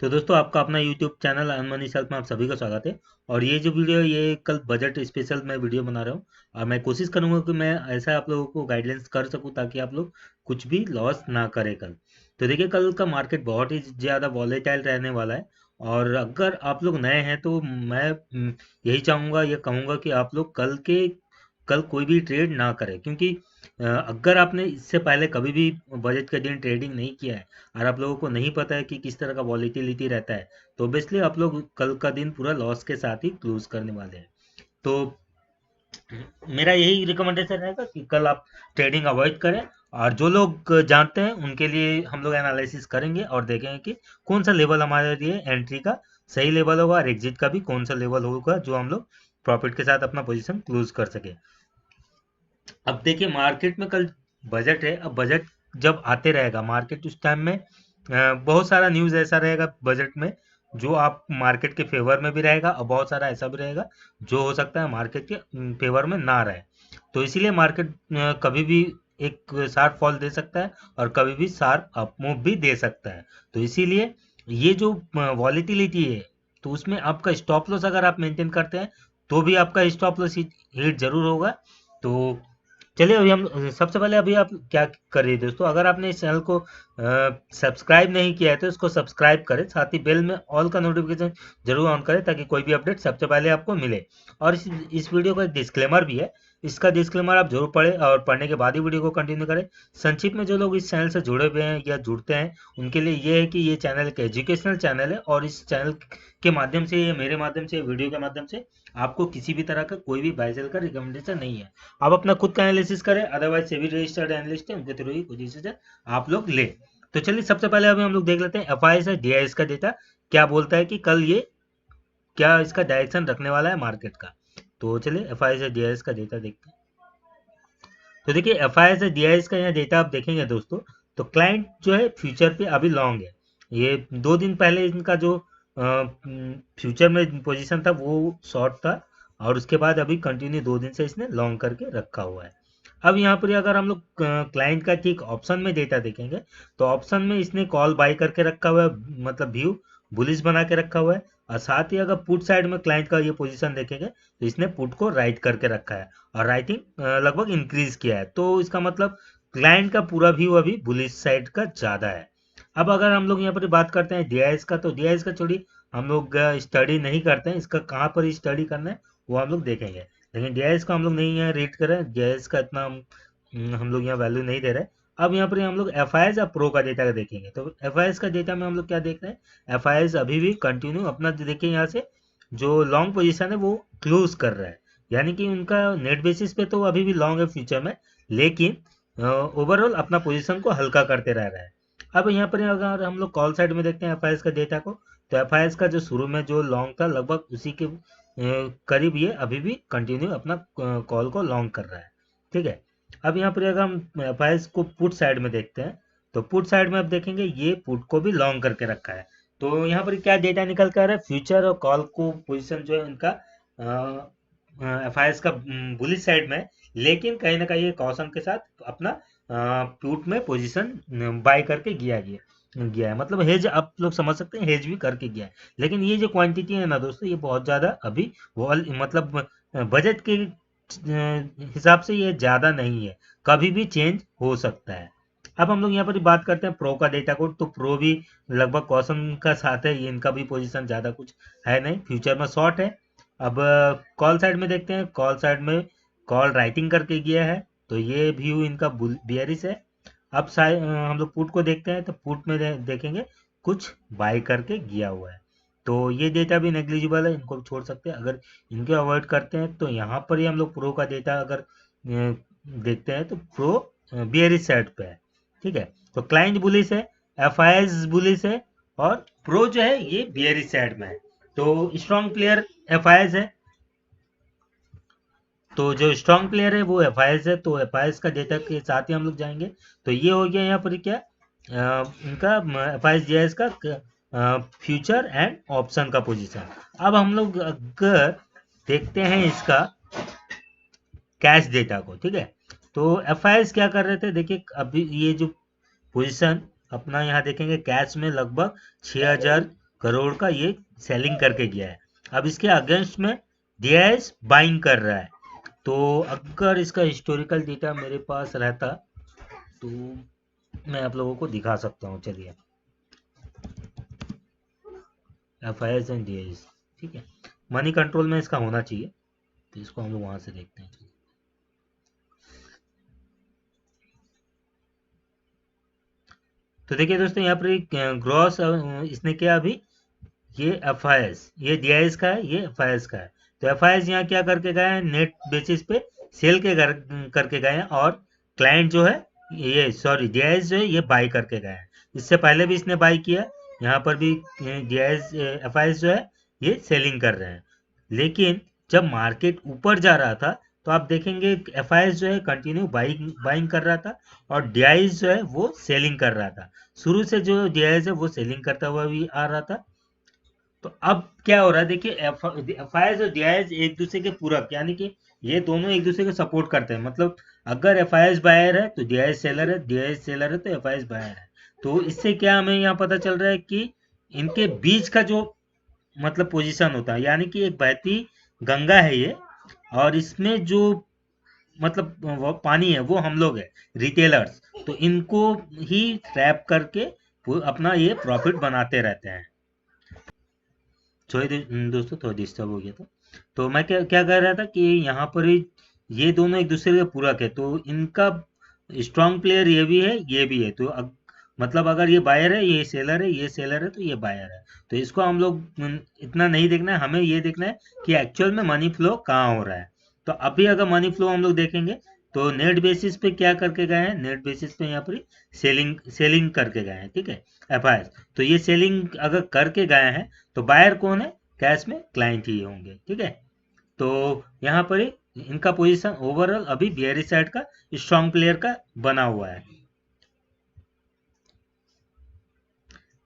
तो दोस्तों आपका अपना YouTube channel earn money self में आप सभी का स्वागत है। और ये जो वीडियो है ये कल बजट स्पेशल मैं वीडियो बना रहा हूँ। और मैं कोशिश करूंगा कि मैं ऐसा आप लोगों को गाइडेंस कर सकूं ताकि आप लोग कुछ भी लॉस ना करें कल। तो देखिए कल का मार्केट बहुत ही ज़्यादा वॉलेटाइल रहने वाला है। और अगर आप लोग नए हैं तो मैं यही चाहूँगा या कहूँगा कि आप लोग कल कोई भी ट्रेड ना करें, क्योंकि अगर आपने इससे पहले कभी भी बजट के दिन ट्रेडिंग नहीं किया है और आप लोगों को नहीं पता है कि किस तरह का वॉलीटिलिटी रहता है, तो ऑब्वियसली आप लोग कल का दिन पूरा लॉस के साथ ही क्लोज करने वाले हैं। तो मेरा यही रिकमेंडेशन रहेगा कि कल आप ट्रेडिंग अवॉइड करें। और जो लोग जानते हैं उनके लिए हम लोग एनालिसिस करेंगे और देखेंगे कि कौन सा लेवल हमारे लिए एंट्री का सही लेवल होगा और एग्जिट का भी कौन सा लेवल होगा जो हम लोग प्रॉफिट के साथ अपना पोजीशन क्लोज कर सके। अब देखिए मार्केट में कल बजट है। अब बजट जब आते रहेगा मार्केट उस टाइम में बहुत सारा न्यूज़ ऐसा रहेगा बजट में जो आप मार्केट के फेवर में भी रहेगा, और बहुत सारा ऐसा भी रहेगा जो हो सकता है मार्केट के फेवर में ना रहे। तो इसीलिए मार्केट कभी भी एक शार्प फॉल दे सकता है और कभी भी शार्प अप मूव भी दे सकता है। तो इसीलिए ये जो वॉलीटिलिटी है, तो उसमें आपका स्टॉप लॉस अगर आप मेंटेन करते हैं तो भी आपका स्टॉप लॉस हिट जरूर होगा। तो चलिए अभी हम सबसे पहले अभी आप क्या करिए दोस्तों, अगर आपने इस चैनल को सब्सक्राइब नहीं किया है तो इसको सब्सक्राइब करें, साथ ही बेल में ऑल का नोटिफिकेशन जरूर ऑन करें ताकि कोई भी अपडेट सबसे पहले आपको मिले। और इस वीडियो का एक डिस्क्लेमर भी है, इसका डिस्क्लेमर आप जरूर पढ़ें और पढ़ने के बाद ही वीडियो को कंटिन्यू करें। संक्षिप्त में जो लोग इस चैनल से जुड़े हुए हैं या जुड़ते हैं उनके लिए ये है कि ये चैनल एक एजुकेशनल चैनल है, और इस चैनल के माध्यम से, ये मेरे माध्यम से, वीडियो के माध्यम से आपको किसी भी तरह का कोई भी बाय सेल का रिकमेंडेशन नहीं है। आप अपना खुद का एनालिसिस करें, अदरवाइज सेबी रजिस्टर्ड एनालिस्ट है उनके थ्रू ही कोई डिसीजन आप लोग ले। तो चलिए सबसे पहले अभी हम लोग देख लेते हैं एफआईएस है डीआईएस का डेटा क्या बोलता है कि कल ये क्या इसका डायरेक्शन रखने वाला है मार्केट का। तो चलिए एफआईएस है डीआईएस का डेटा देखते हैं। तो देखिए एफआईएस है डीआईएस का यहाँ डेटा आप देखेंगे दोस्तों, तो क्लाइंट जो है फ्यूचर पे अभी लॉन्ग है। ये 2 दिन पहले इनका जो फ्यूचर में पोजीशन था वो शॉर्ट था, और उसके बाद अभी कंटिन्यू 2 दिन से इसने लॉन्ग करके रखा हुआ है। अब यहाँ पर अगर हम लोग क्लाइंट का ठीक ऑप्शन में डेटा देखेंगे तो ऑप्शन में इसने कॉल बाई करके रखा हुआ है, मतलब व्यू बुलिश बना के रखा हुआ है। और साथ ही अगर पुट साइड में क्लाइंट का ये पोजीशन देखेंगे तो इसने पुट को राइट करके रखा है और राइटिंग लगभग इंक्रीज किया है। तो इसका मतलब क्लाइंट का पूरा व्यू अभी बुलिश साइड का ज़्यादा है। अब अगर हम लोग यहाँ पर बात करते हैं डीआईएस का, तो डीआईएस का छोड़िए, हम लोग स्टडी नहीं करते हैं इसका, कहाँ पर स्टडी करना है वो हम लोग देखेंगे। लेकिन डीआईएस का हम लोग नहीं यहाँ रीड कर रहे हैं, डीआईएस का इतना हम लोग यहाँ वैल्यू नहीं दे रहे। अब यहाँ पर हम लोग एफआईएस या प्रो का डेटा का देखेंगे। तो एफआईएस का डेटा में हम लोग क्या देख रहे हैं, एफआईएस अभी भी कंटिन्यू अपना देखिए यहाँ से जो लॉन्ग पोजीशन है वो क्लोज कर रहा है, यानी कि उनका नेट बेसिस पे तो अभी भी लॉन्ग है फ्यूचर में, लेकिन ओवरऑल अपना पोजीशन को हल्का करते रह रहा है। अब यहाँ पर अगर हम लोग कॉल साइड में देखते हैं एफआईएस का डेटा को, तो एफआईएस का जो शुरू में जो लॉन्ग था लगभग उसी के करीब ये अभी भी कंटिन्यू अपना कॉल को लॉन्ग कर रहा है। ठीक है। अब यहाँ पर अगर हम एफआईएस को पुट साइड में देखते हैं तो पुट साइड में आप देखेंगे ये पुट को भी लॉन्ग करके रखा है। तो यहाँ पर क्या डेटा निकल कर आ रहा है, फ्यूचर और कॉल को पोजीशन जो है उनका एफआईएस का बुलिश साइड में है, लेकिन कहीं ना कहीं कॉशन के साथ अपना पुट में पोजीशन बाय करके गया है, मतलब हेज आप लोग समझ सकते हैं, हेज भी करके गया है। लेकिन ये जो क्वांटिटी है ना दोस्तों ये बहुत ज़्यादा अभी मतलब बजट के हिसाब से ये ज़्यादा नहीं है, कभी भी चेंज हो सकता है। अब हम लोग यहाँ पर बात करते हैं प्रो का डेटा कोड, तो प्रो भी लगभग कॉशन का साथ है, ये इनका भी पोजीशन ज़्यादा कुछ है नहीं, फ्यूचर में शॉर्ट है। अब कॉल साइड में देखते हैं, कॉल साइड में कॉल राइटिंग करके गया है, तो ये व्यू इनका बियरिश है। अब हम लोग पुट को देखते हैं तो पुट में देखेंगे कुछ बाय करके गया हुआ है। तो ये डेटा भी नेग्लिजिबल है, इनको भी छोड़ सकते हैं। अगर इनको अवॉइड करते हैं तो यहाँ पर ही हम लोग प्रो का डेटा अगर देखते हैं तो प्रो बियरिश साइड पे है। ठीक है। तो क्लाइंट बुलिश है, एफआईएस बुलिश है, और प्रो जो है ये बियरिश साइड में है। तो स्ट्रॉन्ग प्लेयर एफआईएस है, तो जो स्ट्रॉन्ग प्लेयर है वो एफआईएस है। तो एफआईएस का डेटा के साथ ही हम लोग जाएंगे। तो ये हो गया यहाँ पर क्या इनका एफआईएस जीआईएस का फ्यूचर एंड ऑप्शन का पोजीशन। अब हम लोग अगर देखते हैं इसका कैश डेटा को, ठीक है, तो एफआईएस क्या कर रहे थे, देखिए अभी ये जो पोजीशन अपना यहाँ देखेंगे कैश में लगभग 6000 करोड़ का ये सेलिंग करके गया है। अब इसके अगेंस्ट में डीआईएस बाइंग कर रहा है। तो अगर इसका हिस्टोरिकल डेटा मेरे पास रहता तो मैं आप लोगों को दिखा सकता हूँ। चलिए, एफआईएस एंड डीआईएस, ठीक है, मनी कंट्रोल में इसका होना चाहिए, तो इसको हम लोग वहां से देखते हैं। तो देखिए दोस्तों, यहाँ पर ग्रॉस इसने किया अभी, ये एफआईएस, ये डीआईएस का है, ये एफआईएस का है। तो एफआईएस यहाँ क्या करके गए हैं, नेट बेसिस पे सेल करके गए हैं, और क्लाइंट जो है ये, सॉरी, डीआईएस जो है ये बाई करके गए हैं। इससे पहले भी इसने बाई किया, यहाँ पर भी डीआईएस एफआईएस जो है ये सेलिंग कर रहे हैं। लेकिन जब मार्केट ऊपर जा रहा था तो आप देखेंगे एफआईएस जो है कंटिन्यू बाइंग कर रहा था, और डीआईएस जो है वो सेलिंग कर रहा था। शुरू से जो डीआईएस है वो सेलिंग करता हुआ भी आ रहा था। तो अब क्या हो रहा है, देखिए, एफआईएस और डीआईएस एक दूसरे के पूरक, यानी कि ये दोनों एक दूसरे को सपोर्ट करते हैं। मतलब अगर एफआईएस बायर है तो डीआईएस सेलर है, डीआईएस सेलर है तो एफआईएस बायर है। तो इससे क्या हमें यहाँ पता चल रहा है कि इनके बीच का जो मतलब पोजीशन होता है, यानी कि एक बहती गंगा है ये, और इसमें जो मतलब वो पानी है वो हम लोग है, रिटेलर्स। तो इनको ही ट्रैप करके वो अपना ये प्रॉफिट बनाते रहते हैं। सॉरी दोस्तों, थोड़ा डिस्टर्ब हो गया था। तो मैं क्या क्या कह रहा था कि यहाँ पर ही ये दोनों एक दूसरे के पूरक है, तो इनका स्ट्रांग प्लेयर ये भी है, ये भी है। तो मतलब अगर ये बायर है, ये सेलर है, ये सेलर है, तो ये बायर है। तो इसको हम लोग इतना नहीं देखना है, हमें ये देखना है कि एक्चुअल में मनी फ्लो कहाँ हो रहा है। तो अभी अगर मनी फ्लो हम लोग देखेंगे तो नेट बेसिस पे क्या करके गए हैं, नेट बेसिस पे यहाँ पर सेलिंग सेलिंग करके गए हैं, ठीक है, एफआईएस। तो ये सेलिंग अगर करके गए हैं तो बायर कौन है, कैश में क्लाइंट ही होंगे, ठीक है। तो यहाँ पर ही इनका पोजीशन ओवरऑल अभी बियरिश साइड का स्ट्रॉन्ग प्लेयर का बना हुआ है।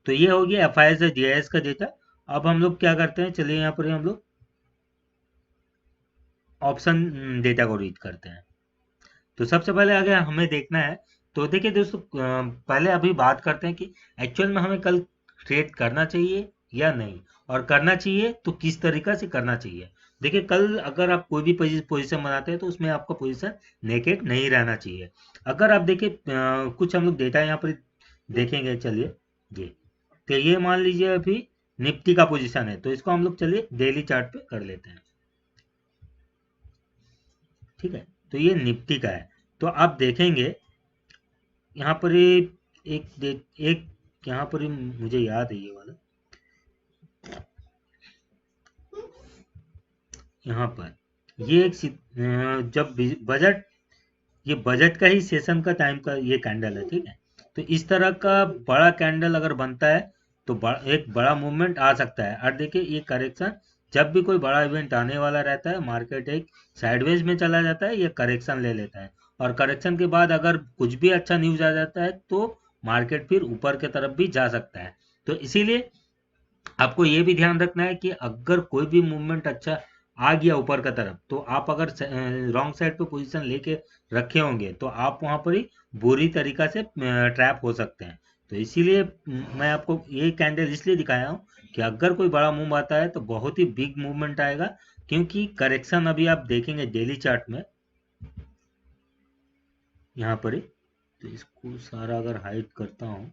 तो ये हो गया एफआईएस और डीआईएस का डेटा। अब हम लोग क्या करते हैं, चलिए यहाँ पर हम लोग ऑप्शन डेटा को रीड करते हैं। तो सबसे पहले अगर हमें देखना है, तो देखिए दोस्तों, पहले अभी बात करते हैं कि एक्चुअल में हमें कल ट्रेड करना चाहिए या नहीं, और करना चाहिए तो किस तरीका से करना चाहिए। देखिए, कल अगर आप कोई भी पोजीशन बनाते हैं तो उसमें आपका पोजीशन नेकेड नहीं रहना चाहिए। अगर आप देखिए, कुछ हम लोग डेटा यहाँ पर देखेंगे, चलिए जी। तो ये मान लीजिए अभी निफ्टी का पोजीशन है, तो इसको हम लोग चलिए डेली चार्ट पे कर लेते हैं, ठीक है। तो ये निफ्टी का है। तो आप देखेंगे यहाँ पर एक यहाँ पर मुझे याद है ये वाला, यहाँ पर ये एक जब बजट, ये बजट का ही सेशन का टाइम का ये कैंडल है, ठीक है। तो इस तरह का बड़ा कैंडल अगर बनता है तो एक बड़ा मूवमेंट आ सकता है। और देखिए, ये करेक्शन, जब भी कोई बड़ा इवेंट आने वाला रहता है, मार्केट एक साइडवेज में चला जाता है, ये करेक्शन ले लेता है, और करेक्शन के बाद अगर कुछ भी अच्छा न्यूज आ जाता है तो मार्केट फिर ऊपर की तरफ भी जा सकता है। तो इसीलिए आपको ये भी ध्यान रखना है कि अगर कोई भी मूवमेंट अच्छा आ गया ऊपर का तरफ, तो आप अगर रॉन्ग साइड पे पोजीशन लेके रखे होंगे तो आप वहां पर ही बुरी तरीका से ट्रैप हो सकते हैं। तो इसीलिए मैं आपको ये कैंडल इसलिए दिखाया हूँ कि अगर कोई बड़ा मूव आता है तो बहुत ही बिग मूवमेंट आएगा, क्योंकि करेक्शन अभी आप देखेंगे डेली चार्ट में यहाँ पर ही। तो इसको सारा अगर हाइड करता हूँ,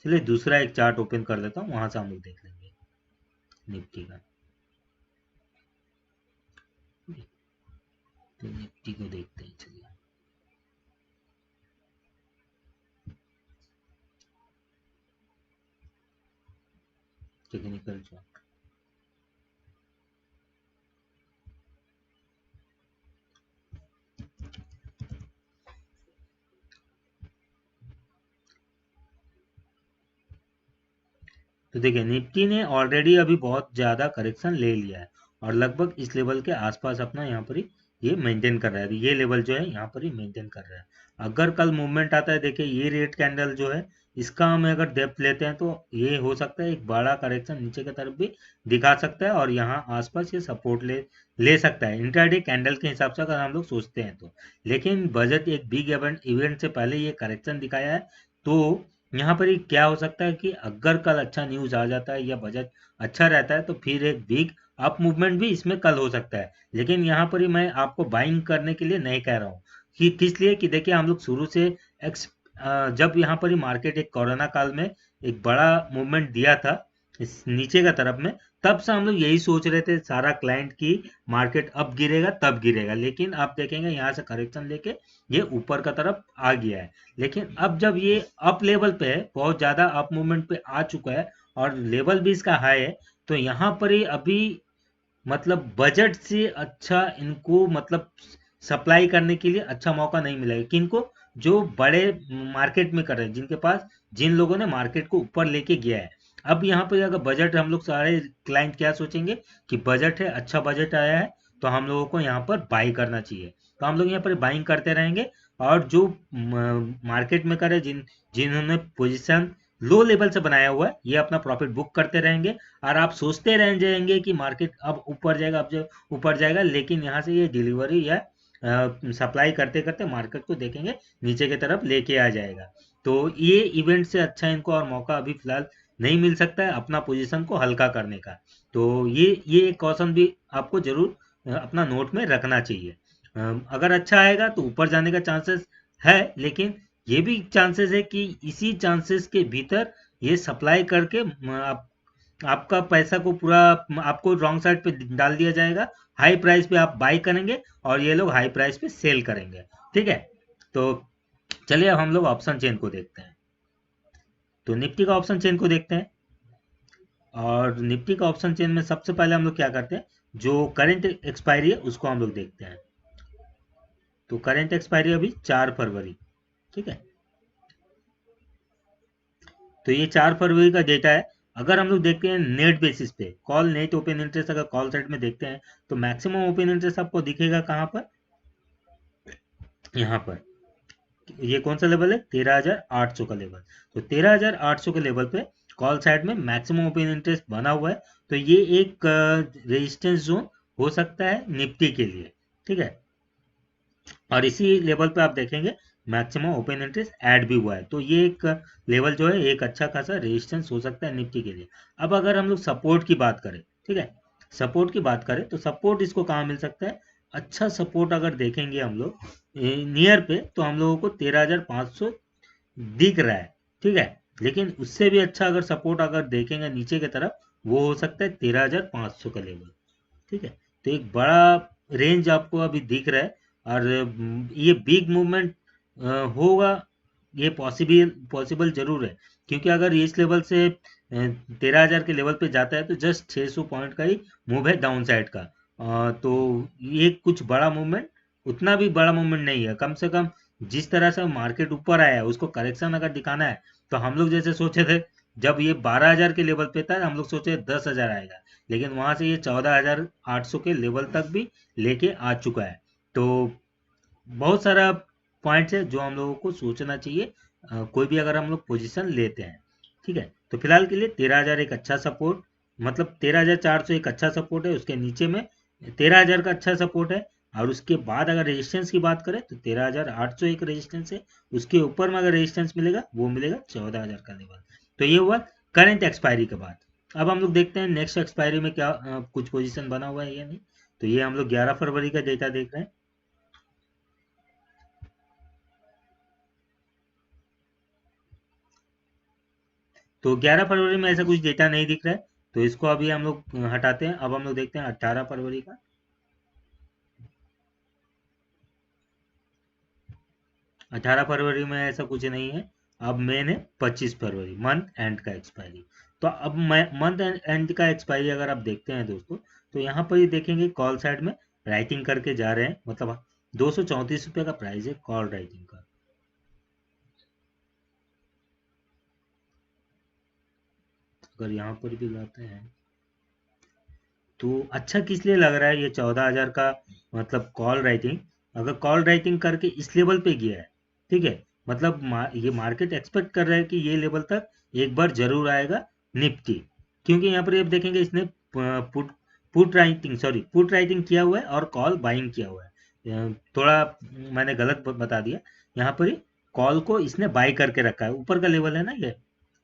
चलिए दूसरा एक चार्ट ओपन कर लेता हूँ, वहां से हम लोग देख लेंगे निफ्टी का। तो निफ्टी को देखते हैं, चलिए। टेक्निकल चार्ट, तो देखिए, निफ्टी ने ऑलरेडी अभी बहुत ज्यादा करेक्शन ले लिया है, और लगभग इस लेवल के आसपास अपना यहाँ पर ही ये मेंटेन कर रहा है। ये लेवल जो है यहाँ पर ही मेंटेन कर रहा है। अगर कल मूवमेंट आता है, देखिए ये रेड कैंडल जो है, इसका हम अगर डेप्थ लेते हैं तो ये हो सकता है एक बड़ा करेक्शन नीचे की तरफ भी दिखा सकता है, और यहाँ आसपास ये सपोर्ट ले ले सकता है इंट्राडे कैंडल के हिसाब से, अगर हम लोग सोचते हैं तो। लेकिन बजट एक बिग इवेंट से पहले ये करेक्शन दिखाया है, तो यहाँ पर ही क्या हो सकता है कि अगर कल अच्छा न्यूज आ जाता है या बजट अच्छा रहता है तो फिर एक बिग अप मूवमेंट भी इसमें कल हो सकता है। लेकिन यहाँ पर ही मैं आपको बाइंग करने के लिए नहीं कह रहा हूँ कि किस लिए, कि देखिए हम लोग शुरू से जब यहाँ पर ही मार्केट एक कोरोना काल में एक बड़ा मूवमेंट दिया था इस नीचे का तरफ में, तब से हम लोग यही सोच रहे थे सारा क्लाइंट की मार्केट अब गिरेगा तब गिरेगा, लेकिन आप देखेंगे यहाँ से करेक्शन लेके ये ऊपर का तरफ आ गया है। लेकिन अब जब ये अप लेवल पे है, बहुत ज्यादा अप मूवमेंट पे आ चुका है और लेवल भी इसका हाई है, तो यहाँ पर ही अभी मतलब बजट से अच्छा इनको मतलब सप्लाई करने के लिए अच्छा मौका नहीं मिलेगा। किनको? जो बड़े मार्केट में कर रहे हैं, जिनके पास, जिन लोगों ने मार्केट को ऊपर लेके गया है। अब यहाँ पे अगर बजट, हम लोग सारे क्लाइंट क्या सोचेंगे कि बजट है, अच्छा बजट आया है, तो हम लोगों को यहाँ पर बाई करना चाहिए। तो हम लोग यहाँ पर बाइंग करते रहेंगे और जो मार्केट में करे, जिन्होंने पोजीशन लो लेवल से बनाया हुआ है, ये अपना प्रॉफिट बुक करते रहेंगे। और आप सोचते रह जाएंगे कि मार्केट अब ऊपर जाएगा, अब जो ऊपर जाएगा, लेकिन यहाँ से ये डिलीवरी या सप्लाई करते करते मार्केट को देखेंगे नीचे की तरफ लेके आ जाएगा। तो ये इवेंट से अच्छा इनको और मौका अभी फिलहाल नहीं मिल सकता है अपना पोजीशन को हल्का करने का। तो ये एक कॉशन भी आपको जरूर अपना नोट में रखना चाहिए। अगर अच्छा आएगा तो ऊपर जाने का चांसेस है, लेकिन ये भी चांसेस है कि इसी चांसेस के भीतर ये सप्लाई करके आपका पैसा को पूरा आपको रॉन्ग साइड पे डाल दिया जाएगा। हाई प्राइस पे आप बाई करेंगे और ये लोग हाई प्राइस पे सेल करेंगे। ठीक है, तो चलिए अब हम लोग ऑप्शन चेन को देखते हैं। तो निफ्टी का ऑप्शन चेन को देखते हैं, और निफ्टी का ऑप्शन चेन में सबसे पहले हम लोग क्या करते हैं, जो करंट एक्सपायरी है उसको हम लोग देखते हैं। तो करंट एक्सपायरी अभी 4 फरवरी। ठीक है, तो ये 4 फरवरी का डेटा है। अगर हम लोग देखते हैं नेट बेसिस पे, कॉल नेट ओपन इंटरेस्ट अगर कॉल साइड में देखते हैं, तो मैक्सिमम ओपन इंटरेस्ट आपको दिखेगा कहाँ पर, यहाँ पर। ये कौन सा लेवल है, 13,800 का लेवल। तो 13,800 के लेवल पे कॉल साइड में मैक्सिमम ओपन इंटरेस्ट बना हुआ है। तो ये एक रेजिस्टेंस जोन हो सकता है निफ्टी के लिए। ठीक है, और इसी लेवल पे आप देखेंगे मैक्सिमम ओपन इंटरेस्ट ऐड भी हुआ है। तो ये एक लेवल जो है एक अच्छा खासा रेजिस्टेंस हो सकता है निफ्टी के लिए। अब अगर हम लोग सपोर्ट की बात करें, ठीक है, सपोर्ट की बात करें तो सपोर्ट इसको कहाँ मिल सकता है, अच्छा सपोर्ट अगर देखेंगे हम लोग नियर पे, तो हम लोगों को 13,500 दिख रहा है। ठीक है, लेकिन उससे भी अच्छा अगर सपोर्ट अगर देखेंगे नीचे की तरफ, वो हो सकता है 13,500 का लेवल। ठीक है, तो एक बड़ा रेंज आपको अभी दिख रहा है। और ये बिग मूवमेंट होगा, ये पॉसिबल पॉसिबल जरूर है, क्योंकि अगर इस लेवल से 13,000 के लेवल पे जाता है तो जस्ट 600 पॉइंट का ही मूव है डाउन साइड का। तो ये कुछ बड़ा मूवमेंट, उतना भी बड़ा मूवमेंट नहीं है। कम से कम जिस तरह से मार्केट ऊपर आया है उसको करेक्शन अगर दिखाना है, तो हम लोग जैसे सोचे थे, जब ये 12,000 के लेवल पे था हम लोग सोचे 10,000 आएगा, लेकिन वहां से ये 14,800 के लेवल तक भी लेके आ चुका है। तो बहुत सारा पॉइंट्स है जो हम लोगों को सोचना चाहिए कोई भी अगर हम लोग पोजीशन लेते हैं। ठीक है, तो फिलहाल के लिए 13,000 एक अच्छा सपोर्ट, मतलब 13,400 एक अच्छा सपोर्ट है, उसके नीचे में 13,000 का अच्छा सपोर्ट है। और उसके बाद अगर रेजिस्टेंस की बात करें तो 13,800 एक रेजिस्टेंस है, उसके ऊपर में अगर रेजिस्टेंस मिलेगा वो मिलेगा 14,000 का लेवल। तो ये हुआ करंट एक्सपायरी के बाद। अब हम लोग देखते हैं नेक्स्ट एक्सपायरी में क्या कुछ पोजीशन बना हुआ है या नहीं। तो ये हम लोग 11 फरवरी का डेटा देख रहे हैं। तो 11 फरवरी में ऐसा कुछ डेटा नहीं दिख रहा है, तो इसको अभी हम लोग हटाते हैं। अब हम लोग देखते हैं 18 फरवरी का। 18 फरवरी में ऐसा कुछ नहीं है। अब मेन है 25 फरवरी, मंथ एंड का एक्सपायरी। तो अब मंथ एंड का एक्सपायरी अगर आप देखते हैं दोस्तों, तो यहाँ पर ये देखेंगे कॉल साइड में राइटिंग करके जा रहे हैं, मतलब 234 रुपये का प्राइस है कॉल राइटिंग का। अगर यहाँ पर भी लाते हैं तो अच्छा किस लिए लग रहा है ये 14,000 का, मतलब कॉल राइटिंग, अगर कॉल राइटिंग करके इस लेवल पे गया है, ठीक है, मतलब ये मार्केट एक्सपेक्ट कर रहा है कि ये लेवल तक एक बार जरूर आएगा निफ्टी। क्योंकि यहाँ पर आप देखेंगे इसने put put writing, sorry, put writing किया हुआ है और कॉल बाइंग किया हुआ है। थोड़ा मैंने गलत बता दिया, यहाँ पर ही कॉल को इसने बाई करके रखा है, ऊपर का लेवल है ना ये,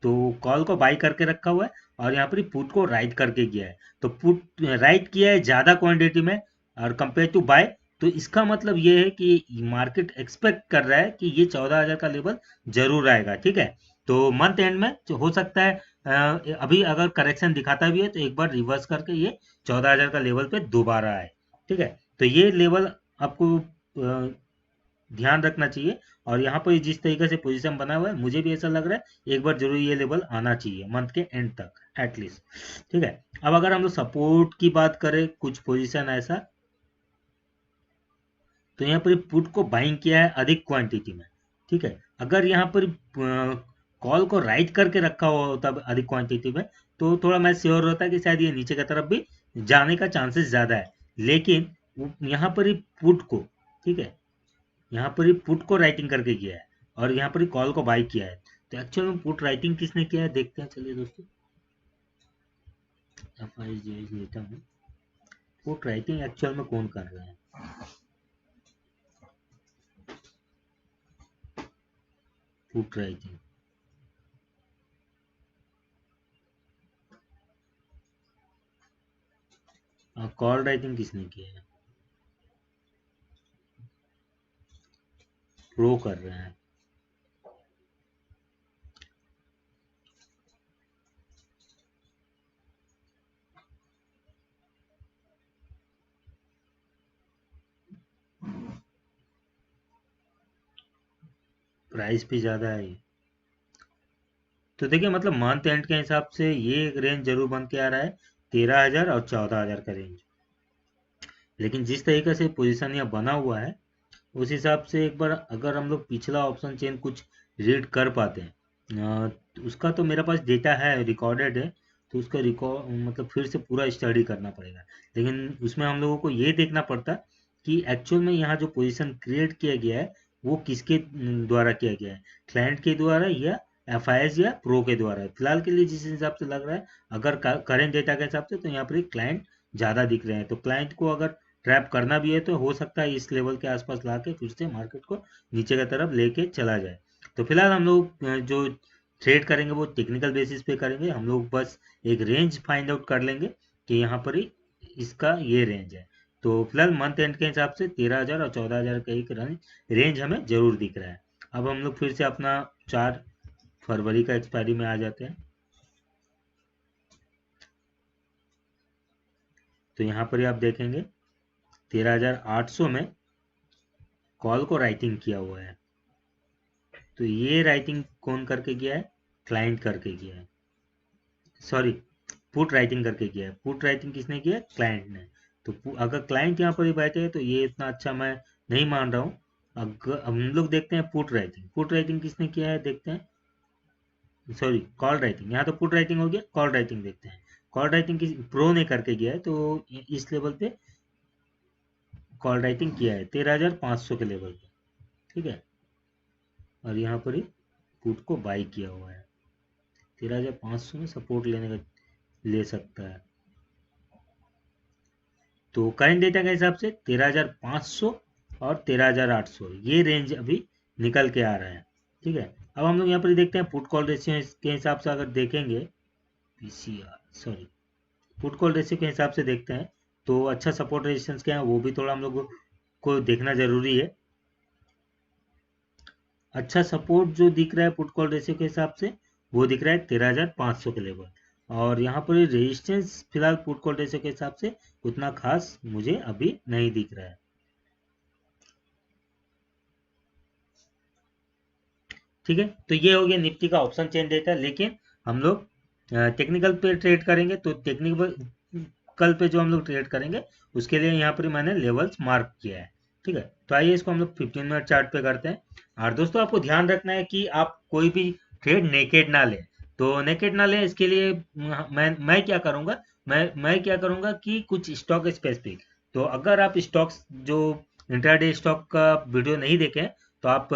तो कॉल को बाई करके रखा हुआ है और यहाँ पर पुट को राइट करके किया है। तो पुट राइट किया है ज़्यादा क्वांटिटी में और कंपेयर टू बाय, तो इसका मतलब ये है कि मार्केट एक्सपेक्ट कर रहा है कि ये 14,000 का लेवल जरूर आएगा। ठीक है, तो मंथ एंड में हो सकता है अभी अगर करेक्शन दिखाता भी है तो एक बार रिवर्स करके ये 14,000 का लेवल पे दोबारा आए। ठीक है, तो ये लेवल आपको ध्यान रखना चाहिए। और यहाँ पर जिस तरीके से पोजीशन बना हुआ है, मुझे भी ऐसा लग रहा है एक बार जरूर ये लेवल आना चाहिए मंथ के एंड तक एटलीस्ट। ठीक है, अब अगर हम लोग सपोर्ट की बात करें, कुछ पोजीशन ऐसा, तो यहाँ पर पुट को बाइंग किया है अधिक क्वांटिटी में। ठीक है, अगर यहाँ पर कॉल को राइट करके रखा हुआ होता अधिक क्वांटिटी में, तो थोड़ा मैं श्योर होता कि शायद ये नीचे की तरफ भी जाने का चांसेस ज़्यादा है। लेकिन यहाँ पर ही पुट को, ठीक है, यहाँ पर ही पुट को राइटिंग करके किया है और यहाँ पर ही कॉल को बाई किया है। तो एक्चुअल में पुट राइटिंग किसने किया है देखते हैं। चलिए दोस्तों, FIJ लेता हूँ, पुट राइटिंग एक्चुअल में कौन कर रहा है। पुट राइटिंग कॉल राइटिंग किसने किया है, प्रो कर रहे हैं। प्राइस भी ज़्यादा है। तो देखिए मतलब मंथ एंड के हिसाब से ये एक रेंज जरूर बन के आ रहा है, 13,000 और 14,000 का रेंज। लेकिन जिस तरीके से पोजीशन यहाँ बना हुआ है, उस हिसाब से एक बार अगर हम लोग पिछला ऑप्शन चेन कुछ रीड कर पाते हैं, तो उसका तो मेरे पास डेटा है, रिकॉर्डेड है, तो उसका रिकॉर्ड मतलब फिर से पूरा स्टडी करना पड़ेगा। लेकिन उसमें हम लोगों को ये देखना पड़ता कि एक्चुअल में यहाँ जो पोजीशन क्रिएट किया गया है वो किसके द्वारा किया गया है, क्लाइंट के द्वारा या FIS या प्रो के द्वारा है। फिलहाल के लिए जिस हिसाब से लग रहा है, अगर करेंट डेटा के हिसाब से, तो यहाँ पर क्लाइंट ज़्यादा दिख रहे हैं। तो क्लाइंट को अगर ट्रैप करना भी है तो हो सकता है इस लेवल के आसपास लाके फिर से मार्केट को नीचे की तरफ लेके चला जाए। तो फिलहाल हम लोग जो ट्रेड करेंगे वो टेक्निकल बेसिस पे करेंगे। हम लोग बस एक रेंज फाइंड आउट कर लेंगे कि यहाँ पर ही इसका ये रेंज है। तो फिलहाल मंथ एंड के हिसाब से 13,000 और 14,000 का एक रेंज हमें जरूर दिख रहा है। अब हम लोग फिर से अपना 4 फरवरी का एक्सपायरी में आ जाते हैं। तो यहाँ पर ही आप देखेंगे 13,800 में कॉल को राइटिंग किया हुआ है। तो ये राइटिंग कौन करके किया है, क्लाइंट करके किया है, सॉरी पुट राइटिंग करके किया है। पुट राइटिंग किसने किया है, क्लाइंट ने। तो अगर क्लाइंट यहाँ पर ही बैठे हैं तो ये इतना अच्छा मैं नहीं मान रहा हूँ। अगर हम लोग देखते हैं पुट राइटिंग किसने किया है देखते हैं, सॉरी कॉल राइटिंग, यहाँ तो पुट राइटिंग हो गया, कॉल राइटिंग देखते हैं। कॉल राइटिंग किस प्रो ने करके किया है, तो इस लेवल पे कॉल राइटिंग किया है 13,500 के लेवल पे। ठीक है, और यहाँ पर ही पुट को बाई किया हुआ है 13,500 में सपोर्ट लेने का ले सकता है। तो करंट डेटा के हिसाब से 13,500 और 13,800 ये रेंज अभी निकल के आ रहा है। ठीक है, अब हम लोग यहाँ पर देखते हैं पुट कॉल रेशियो के हिसाब से अगर देखेंगे, PCR sorry put call ratio के हिसाब से देखते हैं तो अच्छा सपोर्ट रेजिस्टेंस क्या है वो भी थोड़ा हम लोग को देखना जरूरी है। अच्छा सपोर्ट जो दिख रहा है पुट कॉल रेशियो के हिसाब से वो दिख रहा है 13,500 के लेवल। और यहाँ पर रेजिस्टेंस फिलहाल पुट कॉल रेशियो के हिसाब से उतना खास मुझे अभी नहीं दिख रहा है। ठीक है, तो ये हो गया निफ्टी का ऑप्शन चेन डेटा। लेकिन हम लोग टेक्निकल पे ट्रेड करेंगे, तो टेक्निकल पे जो हम लोग ट्रेड करेंगे उसके लिए यहाँ पर मैंने लेवल्स मार्क किया है। ठीक है, तो आइए इसको हम लोग 15 मिनट चार्ट पे करते हैं। और दोस्तों आपको ध्यान रखना है कि आप कोई भी ट्रेड नेकेड ना लें। तो नेकेड ना लें इसके लिए मैं क्या करूँगा, मैं क्या करूँगा कि कुछ स्टॉक स्पेसिफिक, तो अगर आप स्टॉक्स जो इंट्राडे स्टॉक का वीडियो नहीं देखें तो आप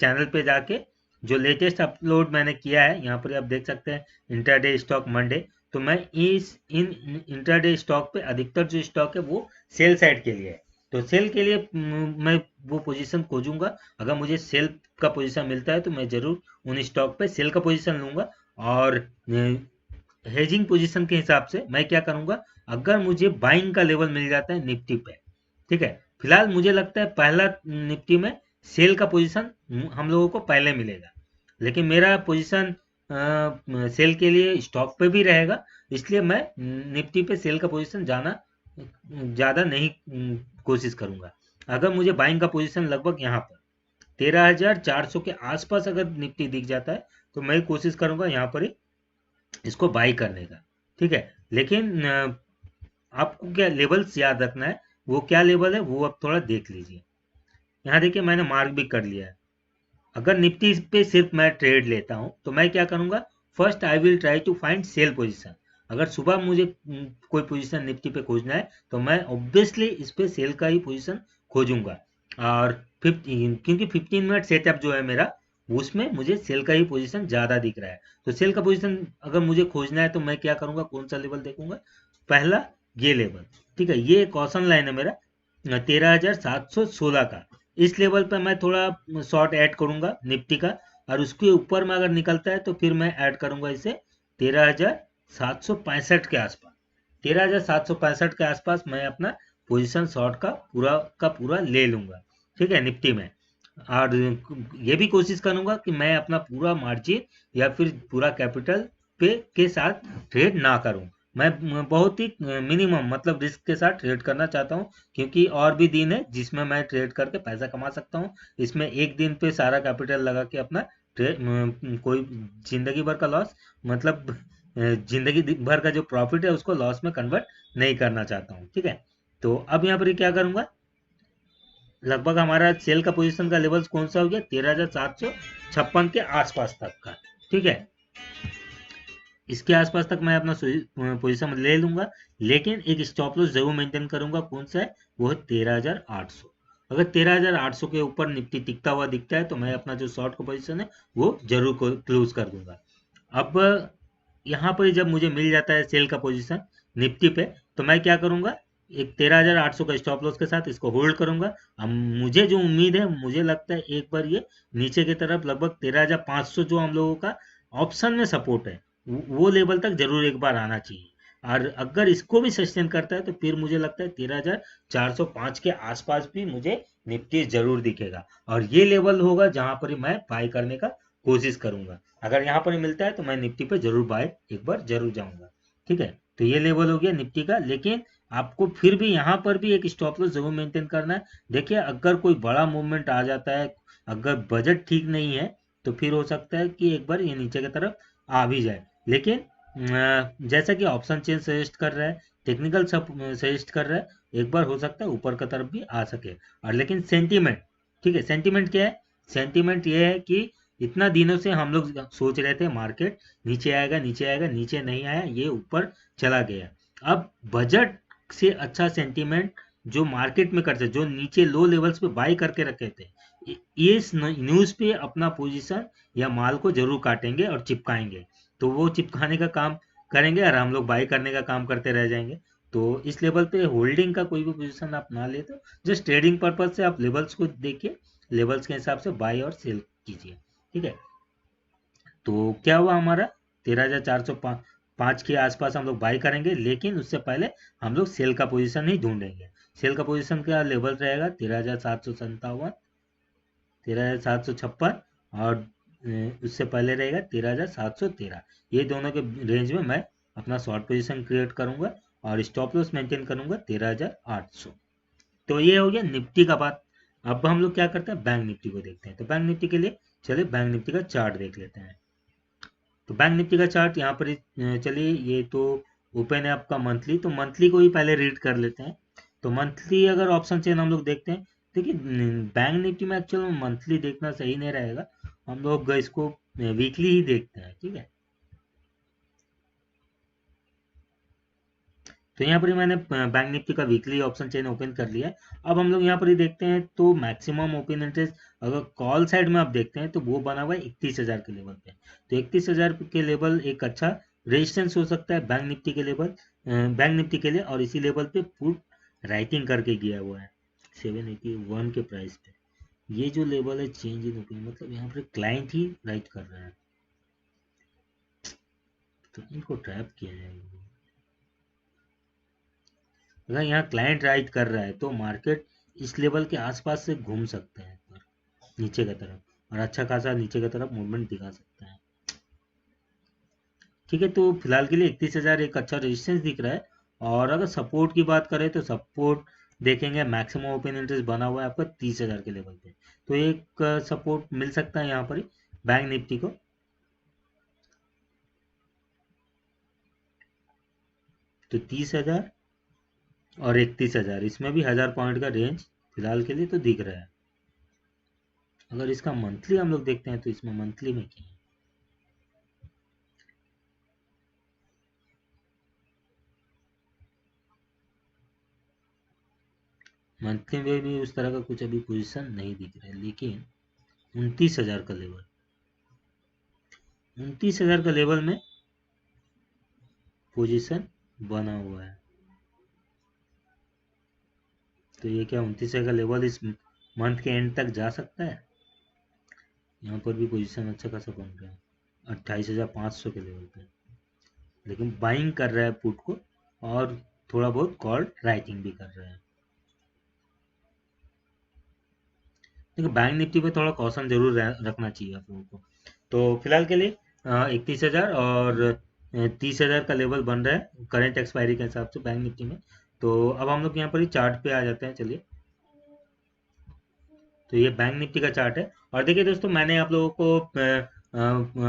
चैनल पे जाके जो लेटेस्ट अपलोड मैंने किया है यहाँ पर आप देख सकते हैं, इंट्राडे स्टॉक मंडे। तो मैं इन इंट्राडे स्टॉक पे अधिकतर जो स्टॉक है वो सेल साइड के लिए है। तो सेल के लिए मैं वो पोजीशन खोजूंगा। अगर मुझे सेल का पोजीशन मिलता है तो मैं जरूर उन स्टॉक पे सेल का पोजीशन लूंगा। और हेजिंग पोजीशन के हिसाब से मैं क्या करूंगा, अगर मुझे बाइंग का लेवल मिल जाता है निफ्टी पे, ठीक है, फिलहाल मुझे लगता है पहला निफ्टी में सेल का पोजीशन हम लोगों को पहले मिलेगा, लेकिन मेरा पोजीशन सेल के लिए स्टॉक पे भी रहेगा, इसलिए मैं निफ्टी पे सेल का पोजीशन जाना ज़्यादा नहीं कोशिश करूंगा। अगर मुझे बाइंग का पोजीशन लगभग यहाँ पर 13,400 के आसपास अगर निफ्टी दिख जाता है तो मैं कोशिश करूंगा यहाँ पर ही इसको बाई करने का, ठीक है। लेकिन आपको क्या लेवल्स याद रखना है, वो क्या लेवल है वो अब थोड़ा देख लीजिए। यहाँ देखिए मैंने मार्क भी कर लिया है। अगर निफ्टी पे सिर्फ मैं ट्रेड लेता हूँ तो मैं क्या करूँगा, first I will try to find sell position. अगर सुबह मुझे कोई पोजीशन निफ्टी पे खोजना है तो मैं ऑब्वियसली इस पे सेल का ही पोजीशन खोजूंगा। और 15, क्योंकि 15 मिनट सेटअप जो है मेरा, उसमें मुझे सेल का ही पोजीशन ज़्यादा दिख रहा है। तो सेल का पोजीशन अगर मुझे खोजना है तो मैं क्या करूँगा, कौन सा लेवल देखूंगा, पहला ये लेवल, ठीक है, ये कॉशन लाइन है मेरा 13,716 का। इस लेवल पे मैं थोड़ा शॉर्ट ऐड करूंगा निफ्टी का, और उसके ऊपर में अगर निकलता है तो फिर मैं ऐड करूंगा इसे 13,765 के आसपास। 13,765 के आसपास मैं अपना पोजीशन शॉर्ट का पूरा ले लूंगा, ठीक है, निफ्टी में। और ये भी कोशिश करूंगा कि मैं अपना पूरा मार्जिन या फिर पूरा कैपिटल पे के साथ ट्रेड ना करूं। मैं बहुत ही मिनिमम मतलब रिस्क के साथ ट्रेड करना चाहता हूं, क्योंकि और भी दिन है जिसमें मैं ट्रेड करके पैसा कमा सकता हूं। इसमें एक दिन पे सारा कैपिटल लगा के अपना ट्रेड कोई जिंदगी भर का लॉस, मतलब जिंदगी भर का जो प्रॉफिट है उसको लॉस में कन्वर्ट नहीं करना चाहता हूँ, ठीक है। तो अब यहाँ पर ये क्या करूंगा, लगभग हमारा सेल का पोजीशन का लेवल कौन सा हो गया, 13,756 के आसपास तक का, ठीक है। इसके आसपास तक मैं अपना पोजीशन ले लूंगा, लेकिन एक स्टॉप लॉस जरूर मेंटेन करूंगा। कौन सा है वो है 13,800। अगर 13,800 के ऊपर निफ्टी टिकता हुआ दिखता है तो मैं अपना जो शॉर्ट का पोजीशन है वो जरूर क्लोज कर दूंगा। अब यहाँ पर जब मुझे मिल जाता है सेल का पोजीशन निफ्टी पे तो मैं क्या करूंगा, एक 13,800 का स्टॉप लॉस के साथ इसको होल्ड करूंगा। अब मुझे जो उम्मीद है, मुझे लगता है एक बार ये नीचे की तरफ लगभग 13,500 जो हम लोगों का ऑप्शन में सपोर्ट है, वो लेवल तक जरूर एक बार आना चाहिए। और अगर इसको भी सस्टेन करता है तो फिर मुझे लगता है 13,405 के आसपास भी मुझे निफ्टी जरूर दिखेगा, और ये लेवल होगा जहां पर मैं बाय करने का कोशिश करूंगा। अगर यहाँ पर मिलता है तो मैं निफ्टी पे जरूर बाय एक बार जरूर जाऊंगा, ठीक है। तो ये लेवल हो गया निफ्टी का, लेकिन आपको फिर भी यहाँ पर भी एक स्टॉप लॉस जरूर मेंटेन करना है। देखिए अगर कोई बड़ा मूवमेंट आ जाता है, अगर बजट ठीक नहीं है, तो फिर हो सकता है कि एक बार ये नीचे की तरफ आ भी जाए। लेकिन जैसा कि ऑप्शन चेन सजेस्ट कर रहा है, टेक्निकल सब सजेस्ट कर रहा है, एक बार हो सकता है ऊपर की तरफ भी आ सके। और लेकिन सेंटीमेंट, ठीक है, सेंटीमेंट क्या है, सेंटीमेंट ये है कि इतना दिनों से हम लोग सोच रहे थे मार्केट नीचे आएगा नीचे आएगा, नीचे नहीं आया, ये ऊपर चला गया। अब बजट से अच्छा सेंटीमेंट जो मार्केट में करते, जो नीचे लो लेवल्स पे बाई करके रखे थे, ये इस न्यूज पे अपना पोजीशन या माल को जरूर काटेंगे और चिपकाएंगे। तो वो चिपकाने का काम करेंगे और हम लोग बाई करने का काम करते रह जाएंगे। तो इस लेवल पे होल्डिंग का कोई भी पोजीशन आप ना ले, तो जस्ट ट्रेडिंग पर्पज से आप लेवल्स को देखिए, लेवल्स के हिसाब से बाई और सेल कीजिए, ठीक है। तो क्या हुआ हमारा 13,405 के आसपास हम लोग बाई करेंगे, लेकिन उससे पहले हम लोग सेल का पोजीशन ही ढूंढेंगे। सेल का पोजीशन का लेवल रहेगा 13,757, 13,756, और उससे पहले रहेगा 13,713। ये दोनों के रेंज में मैं अपना शॉर्ट पोजीशन क्रिएट करूंगा और स्टॉप लॉस मेंटेन करूंगा 13,800। तो ये हो गया निफ्टी का बात। अब हम लोग क्या करते हैं, बैंक निफ्टी को देखते हैं। तो बैंक निफ्टी के लिए चलिए बैंक निफ्टी का चार्ट देख लेते हैं। तो बैंक निफ्टी का चार्ट यहाँ पर चलिए, ये तो ओपन है आपका मंथली, तो मंथली को ही पहले रीड कर लेते हैं। तो मंथली अगर ऑप्शन चेन हम लोग देखते हैं, देखिए बैंक निफ्टी में एक्चुअल में मंथली देखना सही नहीं रहेगा, हम लोग इसको वीकली ही देखते हैं, ठीक है। तो यहाँ पर ही मैंने बैंक निफ्टी का वीकली ऑप्शन चेन ओपन कर लिया है। अब हम लोग यहाँ पर ही देखते हैं तो मैक्सिमम ओपन इंटरेस्ट अगर कॉल साइड में आप देखते हैं तो वो बना हुआ है 31,000 के लेवल पे। तो 31,000 के लेवल एक अच्छा रेजिस्टेंस हो सकता है बैंक निफ्टी के लेवल, बैंक निफ्टी के लिए, और इसी लेवल पे पुट राइटिंग करके गया हुआ है। 781 के प्राइस पे ये जो लेवल है चेंज इन ओपिनियन, मतलब यहाँ पर क्लाइंट ही राइट कर रहा है, तो इनको ट्रैप किया जाएगा। अगर यहाँ क्लाइंट राइट कर रहा है तो मार्केट इस लेवल के आसपास से घूम सकता है पर नीचे की तरफ, और अच्छा खासा नीचे की तरफ मूवमेंट दिखा सकता है। ठीक है, तो फिलहाल के लिए 31,000 एक अच्छा रेजिस्टेंस दिख रहा है। और अगर सपोर्ट की बात करें तो सपोर्ट देखेंगे, मैक्सिमम ओपन इंटरेस्ट बना हुआ है आपका 30,000 के लेवल पे, तो एक सपोर्ट मिल सकता है यहाँ पर ही बैंक निफ्टी को। तो 30,000 और 31,000, इसमें भी 1000 पॉइंट का रेंज फिलहाल के लिए तो दिख रहा है। अगर इसका मंथली हम लोग देखते हैं तो इसमें मंथली में क्या है, मंथली में भी उस तरह का कुछ अभी पोजीशन नहीं दिख रहा है, लेकिन 29,000 का लेवल, 29,000 का लेवल में पोजीशन बना हुआ है। तो ये क्या 29,000 का लेवल इस मंथ के एंड तक जा सकता है? यहाँ पर भी पोजीशन अच्छा खासा बन रहा है 28,500 के लेवल पे, लेकिन बाइंग कर रहा है पुट को और थोड़ा बहुत कॉल राइटिंग भी कर रहा है। देखिए बैंक निफ्टी पे थोड़ा कॉशन जरूर रखना चाहिए आप लोगों को। तो फिलहाल के लिए 31,000 और 30,000 का लेवल बन रहा है करंट एक्सपायरी के हिसाब से बैंक निफ्टी में। तो अब हम लोग यहाँ पर ही चार्ट पे आ जाते हैं, चलिए। तो ये बैंक निफ्टी का चार्ट है। और देखिए दोस्तों, मैंने आप लोगों को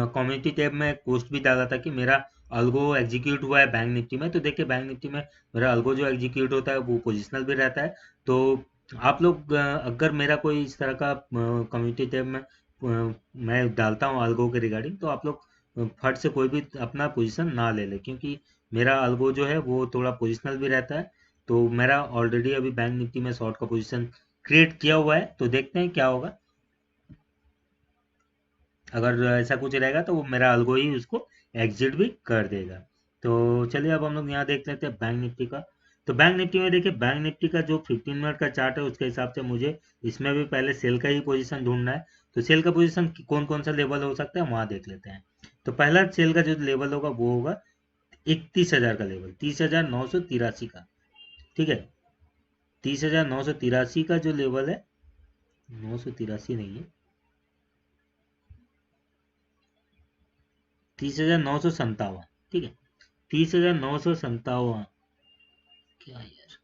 कम्युनिटी टैब में पोस्ट भी डाला था कि मेरा अल्गो एग्जीक्यूट हुआ है बैंक निफ्टी में। तो देखिए बैंक निफ्टी में मेरा अल्गो जो एग्जीक्यूट होता है वो पोजिशनल भी रहता है। तो आप लोग अगर मेरा कोई इस तरह का कम्युनिटी टैब में मैं डालता हूँ अल्गो के रिगार्डिंग, तो आप लोग फट से कोई भी अपना पोजीशन ना ले ले, क्योंकि मेरा अल्गो जो है वो थोड़ा पोजिशनल भी रहता है। तो मेरा ऑलरेडी अभी बैंक निफ्टी में शॉर्ट का पोजीशन क्रिएट किया हुआ है, तो देखते हैं क्या होगा। अगर ऐसा कुछ रहेगा तो वो मेरा अल्गो ही उसको एग्जिट भी कर देगा। तो चलिए अब हम लोग यहाँ देख लेते हैं बैंक निफ्टी का। तो बैंक निफ्टी में देखिए, बैंक निफ्टी का जो 15 मिनट का चार्ट है उसके हिसाब से मुझे इसमें भी पहले सेल का ही पोजीशन ढूंढना है। तो सेल का पोजीशन कौन कौन सा लेवल हो सकता है वहां देख लेते हैं। तो पहला सेल का जो लेवल होगा वो होगा 31,000 का लेवल, 30,983 का। ठीक है, 30,983 का जो लेवल है, 983 नहीं है, 30,957। ठीक है, 30,957। क्या यार,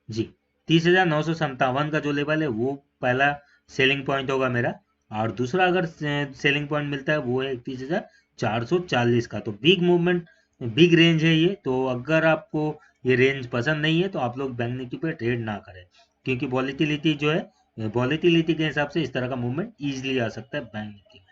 जी, 30,957 का जो लेवल है वो पहला सेलिंग पॉइंट होगा मेरा। और दूसरा अगर सेलिंग पॉइंट मिलता है वो है 31,440 का। तो बिग मूवमेंट, बिग रेंज है ये। तो अगर आपको ये रेंज पसंद नहीं है तो आप लोग बैंक निफ्टी पे ट्रेड ना करें, क्योंकि वॉलीटिलिटी जो है, वॉलीटिलिटी के हिसाब से इस तरह का मूवमेंट इजीली आ सकता है बैंक निफ्टी में।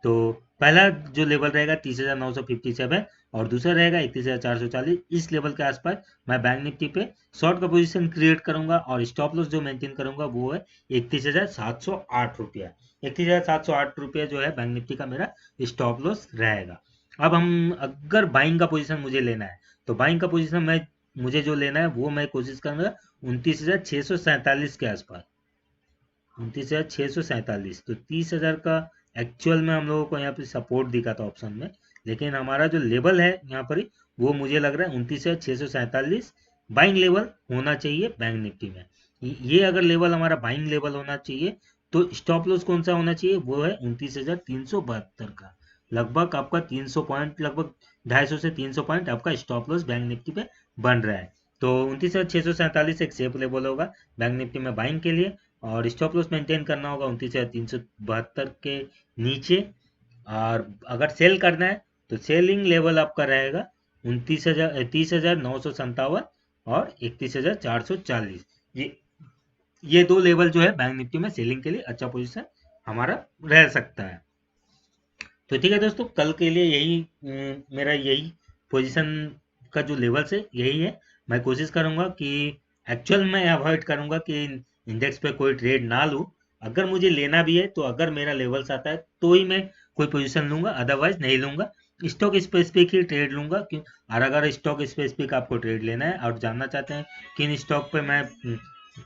तो पहला जो लेवल रहेगा 30,957, और दूसरा रहेगा 31,440। इस लेवल के आसपास मैं बैंक निफ्टी पे शॉर्ट का पोजीशन क्रिएट करूंगा, और स्टॉप लॉस जो मेंटेन करूंगा वो है 31,708 रुपया। 31,708 रुपया जो है बैंक निफ्टी का मेरा स्टॉप लॉस रहेगा। अब हम अगर बाइंग का पोजीशन मुझे लेना है, तो बाइंग का पोजीशन मुझे जो लेना है वो मैं कोशिश करूंगा 29,647 के आसपास, 29,647। तो 30,000 का एक्चुअल में हम लोगों को यहाँ पे सपोर्ट दिखा था ऑप्शन में, लेकिन हमारा जो लेवल है यहाँ पर ही वो मुझे लग रहा है 29,647 बाइंग लेवल होना चाहिए बैंक निफ्टी में। ये अगर लेवल हमारा बाइंग लेवल होना चाहिए, तो स्टॉप लॉस कौन सा होना चाहिए, वो है 29,372 का। लगभग आपका 300 पॉइंट, लगभग 250 से 300 पॉइंट आपका स्टॉप लॉस बैंक निफ्टी पे बन रहा है। तो 29,647 एक सेफ लेवल होगा बैंक निफ्टी में बाइंग के लिए। और स्टॉप लॉस मेंटेन करना होगा 29,372 के नीचे। और अगर सेल करना है तो सेलिंग लेवल आपका रहेगा 30,957 और 31,440। ये दो लेवल जो है बैंक निफ्टी में सेलिंग के लिए अच्छा पोजीशन हमारा रह सकता है। तो ठीक है दोस्तों, कल के लिए यही मेरा यही पोजीशन का जो लेवल्स है यही है। मैं कोशिश करूंगा कि एक्चुअल में अवॉइड करूंगा कि इंडेक्स पे कोई ट्रेड ना लूं। अगर मुझे लेना भी है तो अगर मेरा लेवल्स आता है तो ही मैं कोई पोजीशन लूंगा, अदरवाइज नहीं लूंगा। स्टॉक स्पेसिफिक ही ट्रेड लूंगा क्यों। और अगर स्टॉक स्पेसिफिक आपको ट्रेड लेना है और जानना चाहते हैं किन स्टॉक पे मैं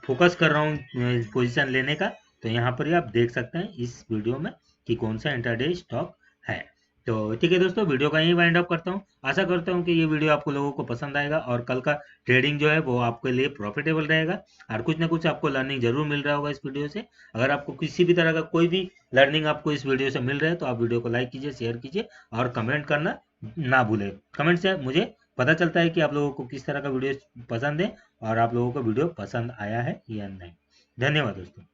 फोकस कर रहा हूँ पोजीशन लेने का, तो यहाँ पर ही आप देख सकते हैं इस वीडियो में कि कौन सा इंट्राडे स्टॉक है। तो ठीक है दोस्तों, वीडियो का यही वाइंड अप करता हूँ। आशा करता हूँ कि ये वीडियो आपको लोगों को पसंद आएगा और कल का ट्रेडिंग जो है वो आपके लिए प्रॉफिटेबल रहेगा और कुछ ना कुछ आपको लर्निंग जरूर मिल रहा होगा इस वीडियो से। अगर आपको किसी भी तरह का कोई भी लर्निंग आपको इस वीडियो से मिल रहा है तो आप वीडियो को लाइक कीजिए, शेयर कीजिए और कमेंट करना ना भूलें। कमेंट से मुझे पता चलता है कि आप लोगों को किस तरह का वीडियो पसंद है और आप लोगों को वीडियो पसंद आया है या नहीं। धन्यवाद दोस्तों।